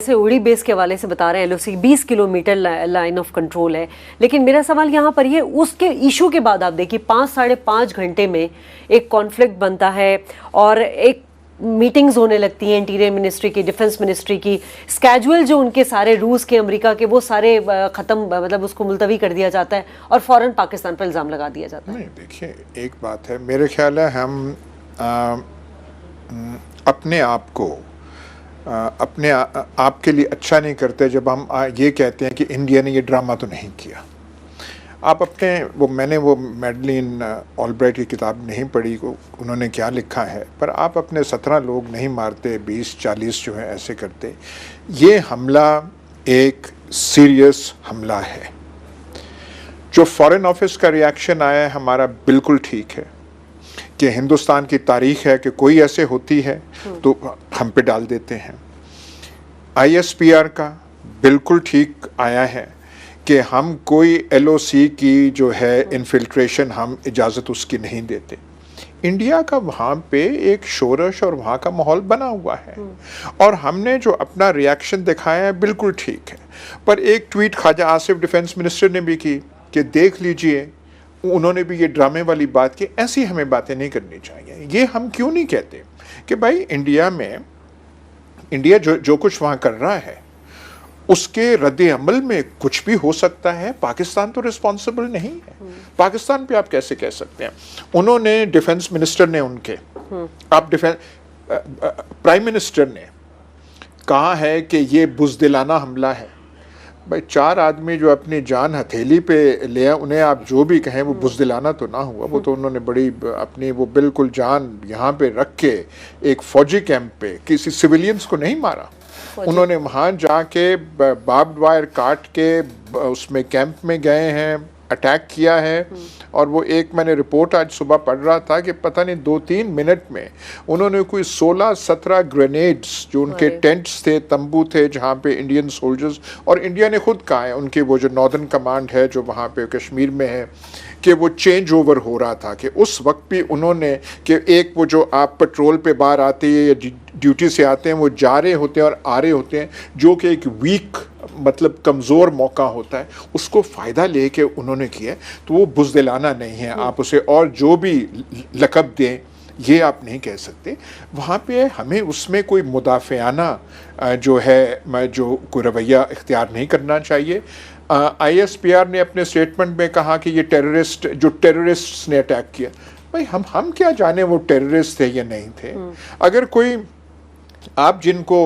سے اڑی بیس کے حوالے سے بتا رہے ہیں LOC 20 kilometre line of control ہے، لیکن میرا سوال یہاں پر یہ اس کے ایشو کے بعد آپ دیکھیے 5-5.5 گھنٹے میں ایک کانفلکٹ بنتا ہے اور ایک میٹنگز ہونے لگتی ہیں انٹیریئر منسٹری کی، ڈیفنس منسٹری کی، اسکیجول جو ان کے سارے روس کے امریکہ کے وہ سارے ختم، مطلب اس کو ملتوی کر دیا جاتا ہے اور فوراً پاکستان پر الزام لگا دیا جاتا ہے۔ نہیں دیکھیے، ایک بات ہے، میرے خیال ہے ہم اپنے آپ کو اپنے آپ کے لیے اچھا نہیں کرتے جب ہم یہ کہتے ہیں کہ انڈیا نے یہ ڈرامہ تو نہیں کیا۔ آپ اپنے میں نے وہ میڈلین آلبرائٹ کی کتاب نہیں پڑھی، انہوں نے کیا لکھا ہے، پر آپ اپنے 17 لوگ نہیں مارتے، 20-40 جو ہیں ایسے کرتے۔ یہ حملہ ایک سیریس حملہ ہے۔ جو فارن آفس کا ریاکشن آیا ہے ہمارا بالکل ٹھیک ہے کہ ہندوستان کی تاریخ ہے کہ کوئی ایسے ہوتی ہے تو ہم پہ ڈال دیتے ہیں۔ ISPR کا بالکل ٹھیک آیا ہے کہ ہم کوئی LOC کی جو ہے انفلٹریشن ہم اجازت اس کی نہیں دیتے۔ انڈیا کا وہاں پہ ایک شورش اور وہاں کا ماحول بنا ہوا ہے اور ہم نے جو اپنا ریاکشن دکھایا ہے بالکل ٹھیک ہے۔ پر ایک ٹویٹ خواجہ آصف ڈیفنس منسٹر نے بھی کی کہ دیکھ لیجئے، انہوں نے بھی یہ ڈرامے والی بات کی، ایسی ہمیں باتیں نہیں کرنی چاہیے۔ یہ ہم کیوں نہیں کہتے کہ بھائی انڈیا جو کچھ وہاں کر رہا ہے اس کے رد عمل میں کچھ بھی ہو سکتا ہے، پاکستان تو رسپانسبل نہیں ہے۔ پاکستان پہ آپ کیسے کہہ سکتے ہیں؟ انہوں نے ڈیفنس منسٹر نے ان کے پرائم منسٹر نے کہا ہے کہ یہ بزدلانہ حملہ ہے۔ بھائی 4 آدمی جو اپنی جان ہتھیلی پہ لیا، انہیں آپ جو بھی کہیں وہ بزدلانہ تو نہ ہوا، وہ تو انہوں نے بڑی اپنی وہ بالکل جان یہاں پہ رکھ کے ایک فوجی کیمپ پہ کسی سویلینز کو نہیں مارا، انہوں نے وہاں جا کے باربڈ وائر کاٹ کے اس میں کیمپ میں گئے ہیں، اٹیک کیا ہے۔ اور وہ ایک میں نے رپورٹ آج صبح پڑھ رہا تھا کہ پتہ نہیں 2-3 منٹ میں انہوں نے کوئی 16-17 گرینیڈز جو ان کے ٹینٹس تھے، تمبو تھے جہاں پہ انڈین سولجرز، اور انڈیا نے خود کہا ہے، ان کی وہ جو ناردرن کمانڈ ہے جو وہاں پہ کشمیر میں ہے، کہ وہ چینج اوور ہو رہا تھا کہ اس وقت بھی انہوں نے کہ ایک وہ جو آپ پٹرول پہ باہر آتے ہیں یا ڈیوٹی سے آتے ہیں، وہ جا رہے ہوتے ہیں اور آ رہے ہوتے ہیں، جو کہ ایک ویک مطلب کمزور موقع ہوتا ہے، اس کو فائدہ لے کے انہوں نے کیا، تو وہ بزدلانہ نہیں ہے۔ آپ اسے اور جو بھی لقب دیں یہ آپ نہیں کہہ سکتے۔ وہاں پہ ہمیں اس میں کوئی مدافعانہ جو ہے جو کوئی رویہ اختیار نہیں کرنا چاہیے۔ ISPR نے اپنے اسٹیٹمنٹ میں کہا کہ یہ ٹیررسٹ نے اٹیک کیا۔ بھائی ہم کیا جانے وہ ٹیررسٹ تھے یا نہیں تھے؟ اگر کوئی آپ جن کو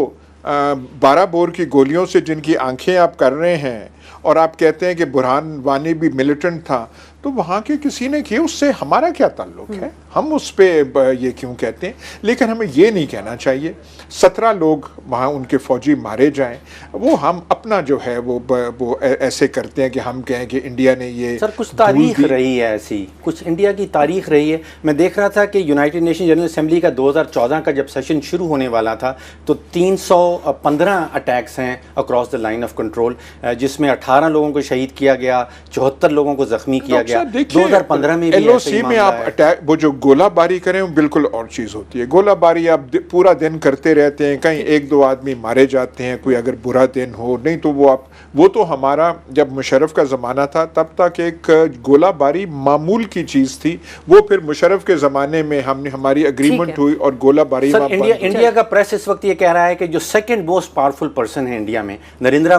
12 بور کی گولیوں سے جن کی آنکھیں آپ کر رہے ہیں اور آپ کہتے ہیں کہ برہان وانی بھی ملیٹنٹ تھا، تو وہاں کے کسی نے کیا، اس سے ہمارا کیا تعلق ہے؟ ہم اس پہ یہ کیوں کہتے ہیں؟ لیکن ہمیں یہ نہیں کہنا چاہیے 17 لوگ وہاں ان کے فوجی مارے جائیں، وہ ہم اپنا جو ہے وہ ایسے کرتے ہیں کہ ہم کہیں کہ انڈیا نے یہ سر کچھ تاریخ رہی ہے ایسی، کچھ انڈیا کی تاریخ رہی ہے۔ میں دیکھ رہا تھا کہ یونائٹڈ نیشن جنرل اسمبلی کا 2014 کا جب سیشن شروع ہونے والا تھا تو 315 اٹیکس ہیں across the line of control, جس میں 18 لوگوں کو شہید کیا گیا، 74 لوگوں کو زخمی کیا گیا۔ 2015 میں بھی LOC میں آپ اٹیک وہ جو گولہ باری کریں وہ بالکل اور چیز ہوتی ہے۔ گولہ باری آپ پورا دن کرتے رہتے ہیں، کہیں 1-2 آدمی مارے جاتے ہیں، کوئی اگر برا دن ہو، نہیں تو وہ تو ہمارا جب مشرف کا زمانہ تھا تب تک ایک گولہ باری معمول کی چیز تھی، وہ پھر مشرف کے زمانے میں ہماری اگریمنٹ ہوئی اور گولہ باری انڈیا کا پریس اس وقت یہ کہہ رہا ہے کہ جو سیکنڈ موسٹ پاورفل پرسن ہے انڈیا میں نریندر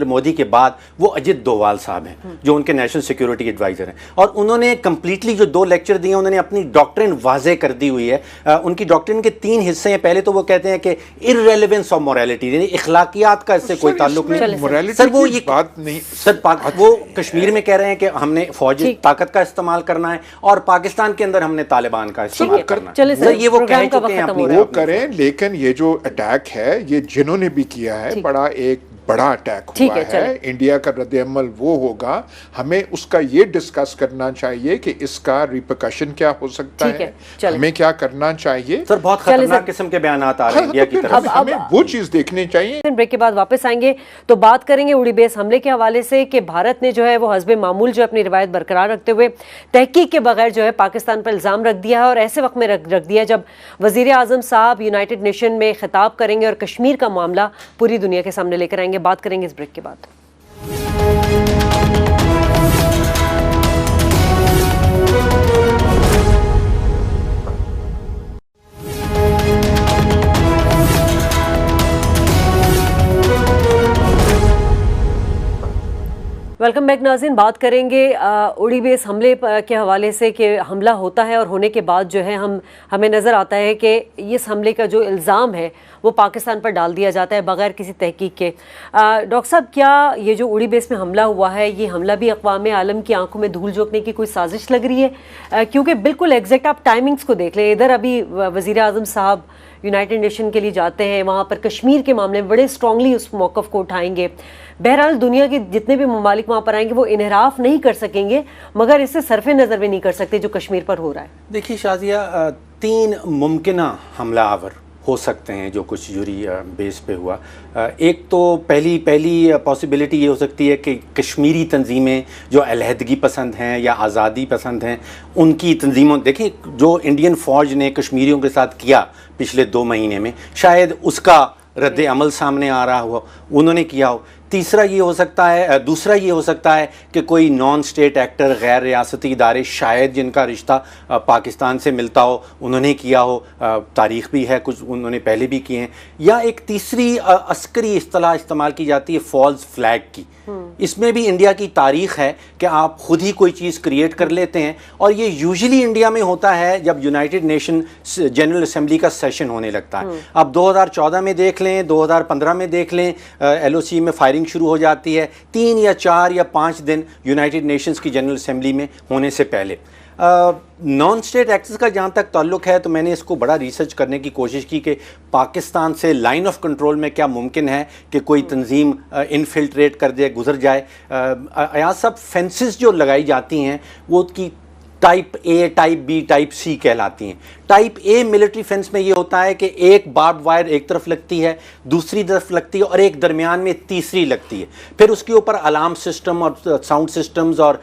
مودی کے بعد وہ اجت دووال صاحب ہیں، جو ان کے نیشنل سیکیورٹی ایڈوائزر ہیں، اور انہوں نے کمپلیٹلی جو 2 لیکچر دیے انہوں نے اپنی ڈاکٹرن واضح کر دی ہوئی ہے۔ ان کی ڈاکٹرن کے 3 حصے ہیں۔ پہلے تو وہ کہتے ہیں کہ irrelevance of morality، یعنی اخلاقیات کا اس سے کوئی تعلق نہیں۔ سر وہ یہ بات نہیں، سر وہ کشمیر میں کہہ رہے ہیں کہ ہم نے فوجی طاقت کا استعمال کرنا ہے اور پاکستان کے اندر ہم نے طالبان کا استعمال کرنا ہے۔ سر یہ وہ کہہ چکے ہیں، وہ کریں، لیکن یہ جو اٹیک ہے یہ جنہوں نے بھی کیا ہے بڑا ایک بڑا اٹیک ہوا ہے, انڈیا کا رد عمل وہ ہوگا, ہمیں اس کا یہ ڈسکس کرنا چاہیے کہ اس کا ریپرکشن کیا ہو سکتا ہے, ہمیں کیا کرنا چاہیے. سر بہت خطرناک قسم کے بیانات آ رہے ہیں انڈیا کی طرف, ہمیں وہ چیز دیکھنی چاہیے. بریک کے بعد واپس آئیں گے تو بات کریں گے اڑی بیس حملے کے حوالے سے کہ بھارت نے جو ہے وہ حسب معمول جو اپنی روایت برقرار رکھتے ہوئے تحقیق کے بغیر جو ہے پاکستان پر الزام رکھ دیا ہے, اور ایسے وقت میں رکھ دیا جب وزیر اعظم صاحب یونائٹڈ نیشن میں خطاب کریں گے اور کشمیر کا معاملہ پوری دنیا کے سامنے لے کر آئیں گے. بات کریں گے اس بریک کے بعد. ویلکم بیک ناظرین. بات کریں گے اڑی بیس حملے کے حوالے سے کہ حملہ ہوتا ہے اور ہونے کے بعد جو ہے ہمیں نظر آتا ہے کہ اس حملے کا جو الزام ہے وہ پاکستان پر ڈال دیا جاتا ہے بغیر کسی تحقیق کے. ڈاکٹر صاحب, کیا یہ جو اڑی بیس میں حملہ ہوا ہے یہ حملہ بھی اقوام عالم کی آنکھوں میں دھول جھونکنے کی کوئی سازش لگ رہی ہے؟ کیونکہ بالکل ایگزیکٹ آپ ٹائمنگز کو دیکھ لیں, ادھر ابھی وزیر اعظم صاحب یونائٹڈ نیشن کے لیے جاتے ہیں, وہاں پر کشمیر کے معاملے میں بڑے اسٹرانگلی اس موقف کو اٹھائیں گے. بہرحال دنیا کے جتنے بھی ممالک وہاں پر آئیں گے وہ انحراف نہیں کر سکیں گے, مگر اس سے صرف نظر بھی نہیں کر سکتے جو کشمیر پر ہو رہا ہے. دیکھیے شازیہ, 3 ممکنہ حملہ آور ہو سکتے ہیں جو کچھ یوری بیس پہ ہوا. ایک تو پہلی پاسبلٹی یہ ہو سکتی ہے کہ کشمیری تنظیمیں جو علیحدگی پسند ہیں یا آزادی پسند ہیں ان کی تنظیموں, دیکھیں جو انڈین فوج نے کشمیریوں کے ساتھ کیا پچھلے 2 مہینے میں, شاید اس کا رد عمل سامنے آ رہا ہو, انہوں نے کیا ہو. دوسرا یہ ہو سکتا ہے کہ کوئی نان اسٹیٹ ایکٹر, غیر ریاستی ادارے شاید جن کا رشتہ پاکستان سے ملتا ہو, انہوں نے کیا ہو. تاریخ بھی ہے, کچھ انہوں نے پہلے بھی کیے ہیں. یا ایک تیسری عسکری اصطلاح استعمال کی جاتی ہے فالس فلیگ کی. اس میں بھی انڈیا کی تاریخ ہے کہ آپ خود ہی کوئی چیز کریٹ کر لیتے ہیں, اور یہ یوزلی انڈیا میں ہوتا ہے جب یونائٹڈ نیشن جنرل اسمبلی کا سیشن ہونے لگتا ہے. اب 2014 میں دیکھ لیں, 2015 میں دیکھ لیں, ایل او سی میں فائرنگ شروع ہو جاتی ہے 3 یا 4 یا 5 دن یونائٹڈ نیشنز کی جنرل اسمبلی میں ہونے سے پہلے. نان اسٹیٹ ایکٹرز کا جہاں تک تعلق ہے تو میں نے اس کو بڑا ریسرچ کرنے کی کوشش کی کہ پاکستان سے لائن آف کنٹرول میں کیا ممکن ہے کہ کوئی تنظیم انفلٹریٹ کر دے, گزر جائے. ایاز صاحب, فینسز جو لگائی جاتی ہیں وہ کی type A, type B, type سی کہلاتی ہیں. ٹائپ اے ملٹری فینس میں یہ ہوتا ہے کہ ایک بارب وائر ایک طرف لگتی ہے, دوسری طرف لگتی ہے, اور ایک درمیان میں تیسری لگتی ہے. پھر اس کے اوپر الارم سسٹم اور ساؤنڈ سسٹمز اور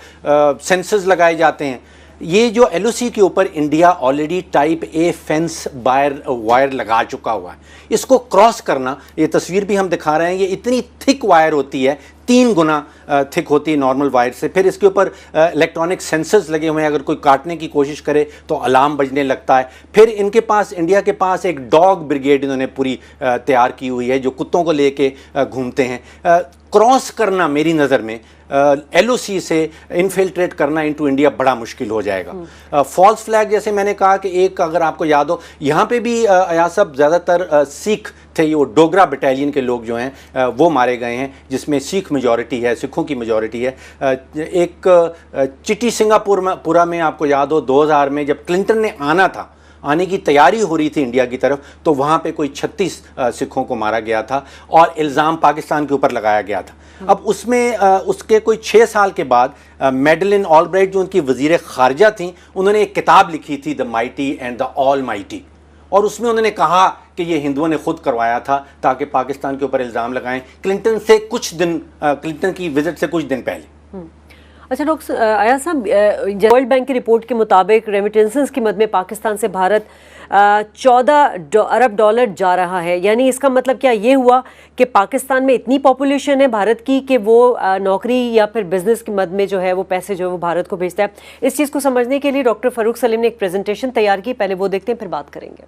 سینسرز لگائے جاتے ہیں. یہ جو ایل او سی کے اوپر India already type A fans wire لگا چکا ہوا ہے. اس کو کراس کرنا, یہ تصویر بھی ہم دکھا رہے ہیں, یہ اتنی تھک وائر ہوتی ہے, 3 گنا تھک ہوتی ہے نارمل وائر سے. پھر اس کے اوپر الیکٹرانک سینسرز لگے ہوئے ہیں, اگر کوئی کاٹنے کی کوشش کرے تو الارم بجنے لگتا ہے. پھر ان کے پاس, انڈیا کے پاس ایک ڈاگ بریگیڈ انہوں نے پوری تیار کی ہوئی ہے جو کتوں کو لے کے گھومتے ہیں. کراس کرنا میری نظر میں ایل او سی سے انفلٹریٹ کرنا انٹو انڈیا بڑا مشکل ہو جائے گا. فالس فلیگ جیسے میں نے کہا کہ ایک, اگر آپ کو یاد ہو, یہاں پہ بھی ایاز صاحب زیادہ تر سکھ تھے, یہ ڈوگرا بٹالین کے لوگ جو ہیں وہ مارے گئے ہیں, جس میں سکھ میجورٹی ہے, سکھوں کی میجورٹی ہے. ایک چٹی سنگاپورا میں آپ کو یاد ہو 2000 میں جب کلنٹن نے آنے کی تیاری ہو رہی تھی انڈیا کی طرف, تو وہاں پہ کوئی 36 سکھوں کو مارا گیا تھا اور الزام پاکستان کے اوپر لگایا گیا تھا. اب اس میں اس کے کوئی 6 سال کے بعد میڈلن آل برائٹ جو ان کی وزیر خارجہ تھیں, انہوں نے ایک کتاب لکھی تھی, the mighty and the almighty, اور اس میں انہوں نے کہا کہ یہ ہندوؤں نے خود کروایا تھا تاکہ پاکستان کے اوپر الزام لگائیں کلنٹن کی وزٹ سے کچھ دن پہلے. اچھا ڈاکٹر ایاز صاحب, ورلڈ بینک کی رپورٹ کے مطابق ریمیٹنسز کی مد میں پاکستان سے بھارت 14 ارب ڈالر جا رہا ہے. یعنی اس کا مطلب کیا یہ ہوا کہ پاکستان میں اتنی پاپولیشن ہے بھارت کی کہ وہ نوکری یا پھر بزنس کی مد میں جو ہے وہ پیسے جو ہے وہ بھارت کو بھیجتا ہے. اس چیز کو سمجھنے کے لیے ڈاکٹر فاروق سلیم نے ایک پریزنٹیشن تیار کی, پہلے وہ دیکھتے ہیں پھر بات کریں گے.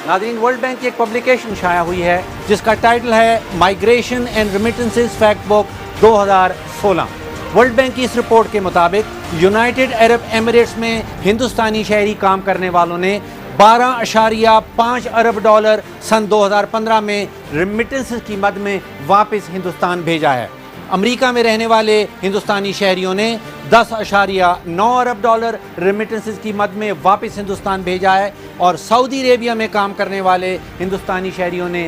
ناظرین, ورلڈ بینک کی ایک پبلیکیشن شائع ہوئی ہے جس کا ٹائٹل ہے migration and remittances fact book 2016. World bank کی اس رپورٹ کے مطابق یونائٹڈ عرب ایمریٹس میں ہندوستانی شہری کام کرنے والوں نے 12.5 ارب ڈالر سن 2015 میں ریمیٹنسز کی مد میں واپس ہندوستان بھیجا ہے. امریکہ میں رہنے والے ہندوستانی شہریوں نے 10.9 ارب ڈالر ریمیٹنسز کی مد میں واپس ہندوستان بھیجا ہے, اور سعودی عربیہ میں کام کرنے والے ہندوستانی شہریوں نے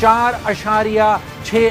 4.6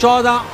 14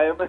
IMF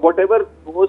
whatever goes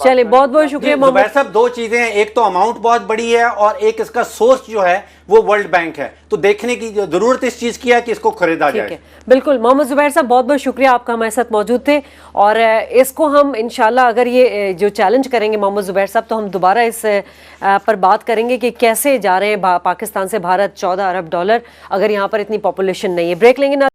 چلے بہت بہت شکریہ زبیر محمد. صاحب دو چیزیں ہیں, ایک تو اماؤنٹ بہت بڑی ہے اور ایک اس کا سورس جو ہے وہ ورلڈ بینک ہے, تو دیکھنے کی ضرورت اس چیز کی ہے کہ اس کو خریدا ٹھیک ہے جائے. بالکل. محمد زبیر صاحب بہت بہت شکریہ, آپ کا ہمارے ساتھ موجود تھے, اور اس کو ہم انشاءاللہ اگر یہ جو چیلنج کریں گے محمد زبیر صاحب تو ہم دوبارہ اس پر بات کریں گے کہ کیسے جا رہے ہیں پاکستان سے بھارت $14 ارب, اگر یہاں پر اتنی پاپولیشن نہیں ہے. بریک لیں گے نا.